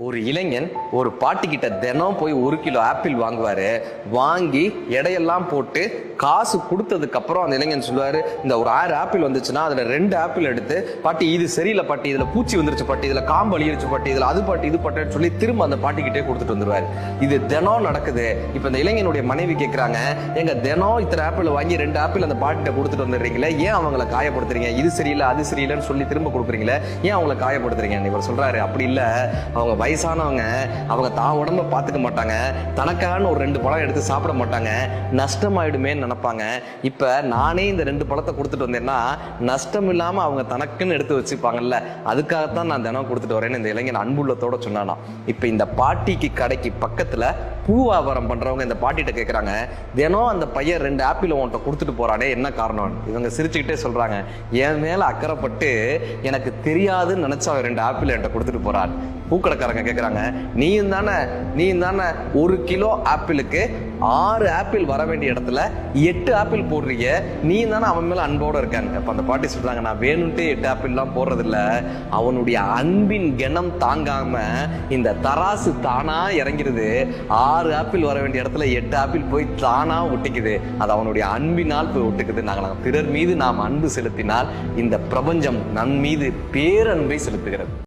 ஒரு இளைஞன் ஒரு பாட்டிக்கிட்ட தினம் போய் 1 கிலோ ஆப்பிள் வாங்குவாரு. வாங்கி எடையெல்லாம் போட்டு காசு கொடுத்ததுக்கு அப்புறம் அந்த இளைஞன் சொல்லுவாரு, இந்த ஒரு 6 ஆப்பிள் வந்துச்சுன்னா அதுல 2 ஆப்பிள் எடுத்து, பாட்டி இது சரியில்லை பாட்டி, இதுல பூச்சி வந்துருச்சு பாட்டி, இதுல காம்பு அழியிருச்சு பாட்டி, இதுல அது பாட்டி இது பாட்டின்னு சொல்லி திரும்ப அந்த பாட்டிக்கிட்டே கொடுத்துட்டு வந்துருவாரு. இது தினம் நடக்குது. இப்ப இந்த இளைஞனுடைய மனைவி கேட்கிறாங்க, எங்க தினம் இத்தனை ஆப்பிள் வாங்கி 2 ஆப்பிள் அந்த பாட்டிட்ட கொடுத்துட்டு வந்துடுறீங்களே, ஏன் அவங்களை காயப்படுத்துறீங்க? இது சரியில்லை அது சரியில்லைன்னு சொல்லி திரும்ப கொடுக்குறீங்களே, ஏன் அவங்களை காயப்படுத்துறீங்க? இவர் சொல்றாரு, அப்படி இல்ல, அவங்க வயசானவங்க, அவங்க தான் உடம்ப பாத்துக்க மாட்டாங்க, தனக்கான ஒரு 2 பழம் எடுத்து சாப்பிட மாட்டாங்க, நஷ்டமாயிடுமே நினைப்பாங்க. இப்ப நானே இந்த 2 பழத்தை கொடுத்துட்டு வந்தேன்னா நஷ்டம் இல்லாம அவங்க தனக்குன்னு எடுத்து வச்சுப்பாங்கல்ல, அதுக்காகத்தான் நான் தினம் கொடுத்துட்டு வரேன்னு இந்த இளைஞன் அன்புள்ளத்தோட சொன்னானா. இப்ப இந்த பாட்டிக்கு கடைக்கு பக்கத்துல பூ வியாபாரம் பண்றவங்க இந்த பாட்டிட்ட கேட்கறாங்க, தினம் அந்த பையன் 2 ஆப்பிள் உன்கிட்ட கொடுத்துட்டு போறானே, என்ன காரணம்? இவங்க சிரிச்சுக்கிட்டே சொல்றாங்க, என் மேல அக்கறைப்பட்டு எனக்கு தெரியாதுன்னு நினைச்சா 2 ஆப்பிள் என்கிட்ட கொடுத்துட்டு போறான். பூக்கடைக்காரங்க கேட்கறாங்க, நீயும் தானே 1 கிலோ ஆப்பிளுக்கு 6 ஆப்பிள் வர வேண்டிய இடத்துல 8 ஆப்பிள் போடுறீங்க, நீ தானே அவன் மேல அன்போட இருக்காங்க. அப்ப அந்த பாட்டி சொல்றாங்க, நான் வேணும்ட்டு 8 ஆப்பிள் எல்லாம் போடுறது இல்ல, அவனுடைய அன்பின் கணம் தாங்காம இந்த தராசு தானா இறங்கிறது. 6 ஆப்பிள் வர வேண்டிய இடத்துல 8 ஆப்பிள் போய் தானா ஒட்டிக்குது. அது அவனுடைய அன்பினால் போய் ஒட்டுக்குது. நாங்கள் பிறர் மீது நாம் அன்பு செலுத்தினால் இந்த பிரபஞ்சம் நம் மீது பேரன்பை செலுத்துகிறது.